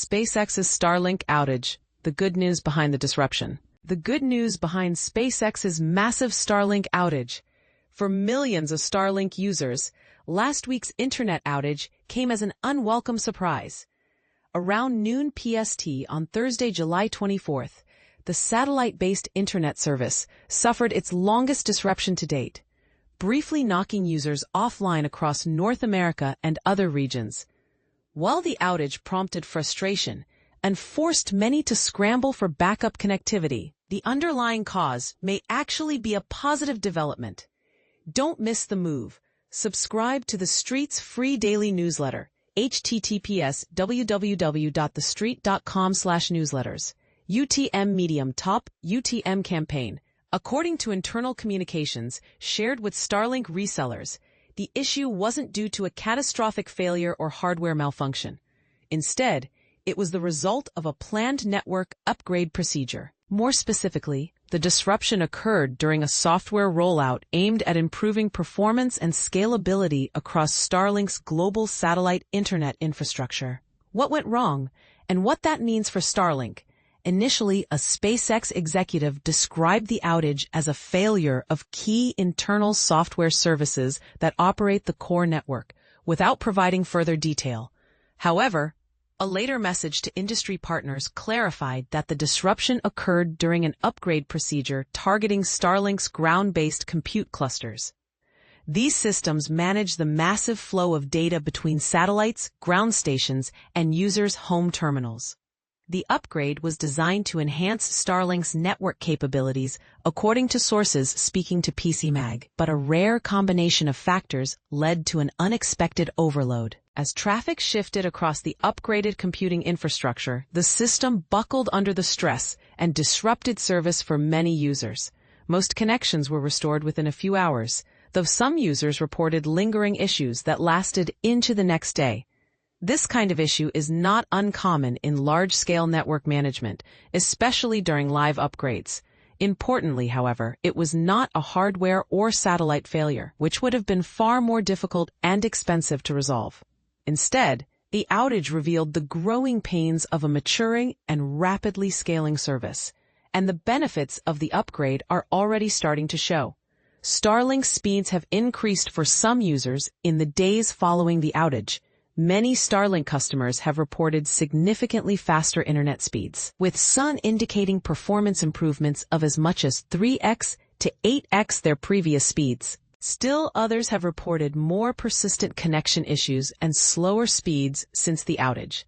SpaceX's Starlink outage, the good news behind the disruption. The good news behind SpaceX's massive Starlink outage. For millions of Starlink users, last week's internet outage came as an unwelcome surprise. Around noon PST on Thursday, July 24th, the satellite-based internet service suffered its longest disruption to date, briefly knocking users offline across North America and other regions. While the outage prompted frustration and forced many to scramble for backup connectivity, the underlying cause may actually be a positive development. Don't miss the move. Subscribe to The Street's free daily newsletter, https://www.thestreet.com/newsletters. UTM Medium Top UTM Campaign. According to internal communications shared with Starlink resellers, the issue wasn't due to a catastrophic failure or hardware malfunction. Instead, it was the result of a planned network upgrade procedure. More specifically, the disruption occurred during a software rollout aimed at improving performance and scalability across Starlink's global satellite internet infrastructure. What went wrong, and what that means for Starlink? Initially, a SpaceX executive described the outage as a failure of key internal software services that operate the core network, without providing further detail. However, a later message to industry partners clarified that the disruption occurred during an upgrade procedure targeting Starlink's ground-based compute clusters. These systems manage the massive flow of data between satellites, ground stations, and users' home terminals. The upgrade was designed to enhance Starlink's network capabilities, according to sources speaking to PCMag, but a rare combination of factors led to an unexpected overload. As traffic shifted across the upgraded computing infrastructure, the system buckled under the stress and disrupted service for many users. Most connections were restored within a few hours, though some users reported lingering issues that lasted into the next day. This kind of issue is not uncommon in large-scale network management, especially during live upgrades. Importantly, however, it was not a hardware or satellite failure, which would have been far more difficult and expensive to resolve. Instead, the outage revealed the growing pains of a maturing and rapidly scaling service, and the benefits of the upgrade are already starting to show. Starlink speeds have increased for some users in the days following the outage. Many Starlink customers have reported significantly faster internet speeds, with some indicating performance improvements of as much as 3x to 8x their previous speeds. Still, others have reported more persistent connection issues and slower speeds since the outage.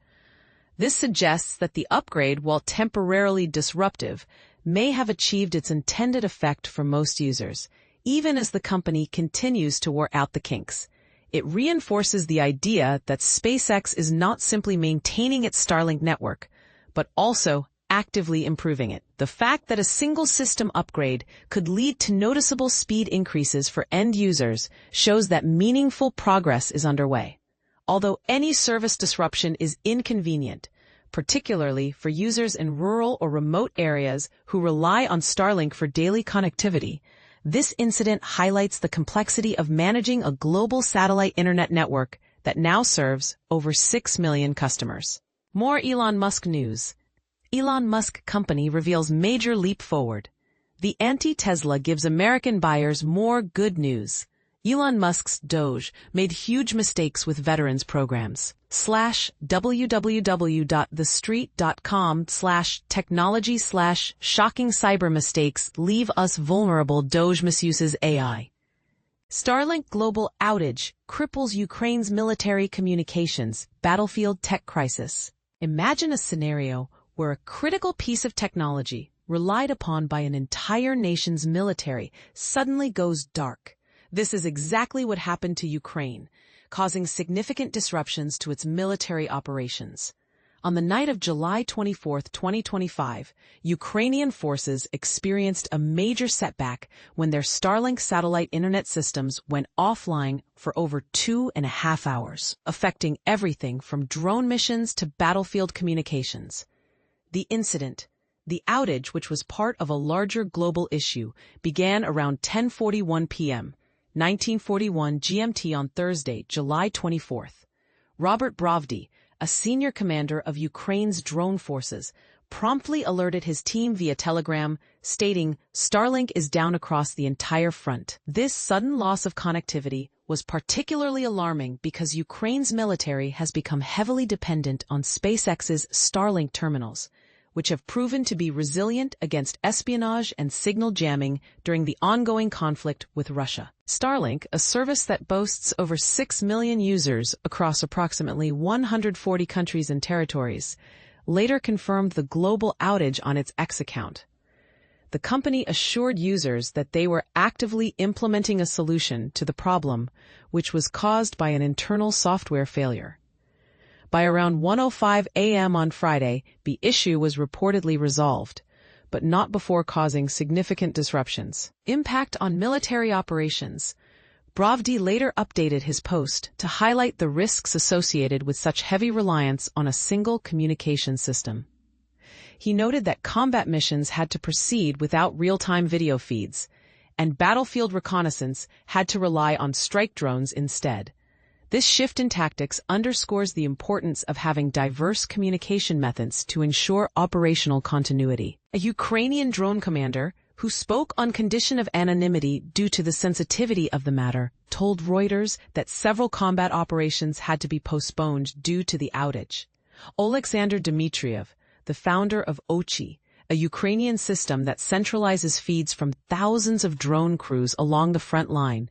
This suggests that the upgrade, while temporarily disruptive, may have achieved its intended effect for most users, even as the company continues to work out the kinks. It reinforces the idea that SpaceX is not simply maintaining its Starlink network, but also actively improving it. The fact that a single system upgrade could lead to noticeable speed increases for end users shows that meaningful progress is underway. Although any service disruption is inconvenient, particularly for users in rural or remote areas who rely on Starlink for daily connectivity, this incident highlights the complexity of managing a global satellite internet network that now serves over 6 million customers. More Elon Musk news. Elon Musk company reveals major leap forward. The anti-Tesla gives American buyers more good news. Elon Musk's Doge made huge mistakes with veterans programs. www.thestreet.com/technology/shocking cyber mistakes leave us vulnerable. Doge misuses AI. Starlink global outage cripples Ukraine's military communications, battlefield tech crisis. Imagine a scenario where a critical piece of technology relied upon by an entire nation's military suddenly goes dark. This is exactly what happened to Ukraine, causing significant disruptions to its military operations. On the night of July 24, 2025, Ukrainian forces experienced a major setback when their Starlink satellite internet systems went offline for over 2.5 hours, affecting everything from drone missions to battlefield communications. The incident, the outage, which was part of a larger global issue, began around 10:41 p.m., 1941 GMT on Thursday, July 24th. Robert Brovdi, a senior commander of Ukraine's drone forces, promptly alerted his team via Telegram, stating, "Starlink is down across the entire front." This sudden loss of connectivity was particularly alarming because Ukraine's military has become heavily dependent on SpaceX's Starlink terminals, which have proven to be resilient against espionage and signal jamming during the ongoing conflict with Russia. Starlink, a service that boasts over 6 million users across approximately 140 countries and territories, later confirmed the global outage on its X account. The company assured users that they were actively implementing a solution to the problem, which was caused by an internal software failure. By around 1:05 a.m. on Friday, the issue was reportedly resolved, but not before causing significant disruptions. Impact on military operations. Bravdi later updated his post to highlight the risks associated with such heavy reliance on a single communication system. He noted that combat missions had to proceed without real-time video feeds, and battlefield reconnaissance had to rely on strike drones instead. This shift in tactics underscores the importance of having diverse communication methods to ensure operational continuity. A Ukrainian drone commander, who spoke on condition of anonymity due to the sensitivity of the matter, told Reuters that several combat operations had to be postponed due to the outage. Oleksandr Dmitriev, the founder of Outage, a Ukrainian system that centralizes feeds from thousands of drone crews along the front line,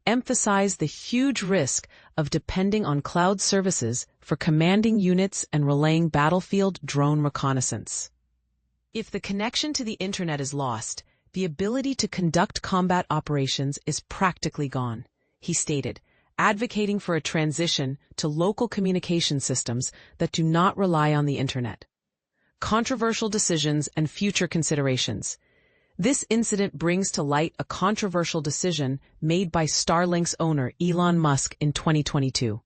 emphasized the huge risk of depending on cloud services for commanding units and relaying battlefield drone reconnaissance. If the connection to the internet is lost, the ability to conduct combat operations is practically gone, he stated, advocating for a transition to local communication systems that do not rely on the internet. Controversial decisions and future considerations. This incident brings to light a controversial decision made by Starlink's owner Elon Musk in 2022.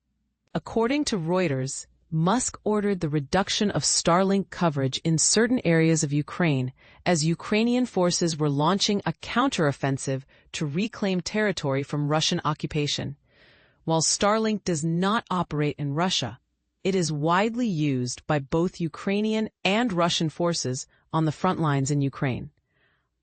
According to Reuters, Musk ordered the reduction of Starlink coverage in certain areas of Ukraine as Ukrainian forces were launching a counteroffensive to reclaim territory from Russian occupation. While Starlink does not operate in Russia, it is widely used by both Ukrainian and Russian forces on the front lines in Ukraine.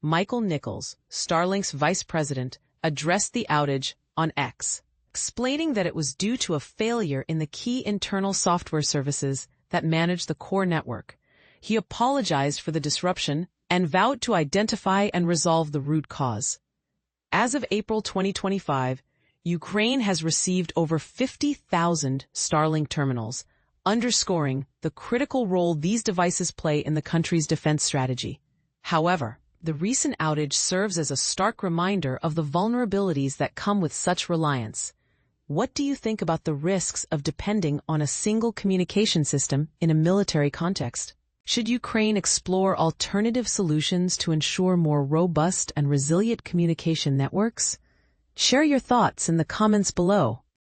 Michael Nichols, Starlink's vice president, addressed the outage on X, explaining that it was due to a failure in the key internal software services that manage the core network. He apologized for the disruption and vowed to identify and resolve the root cause. As of April 2025, Ukraine has received over 50,000 Starlink terminals, underscoring the critical role these devices play in the country's defense strategy. However, the recent outage serves as a stark reminder of the vulnerabilities that come with such reliance. What do you think about the risks of depending on a single communication system in a military context? Should Ukraine explore alternative solutions to ensure more robust and resilient communication networks? Share your thoughts in the comments below.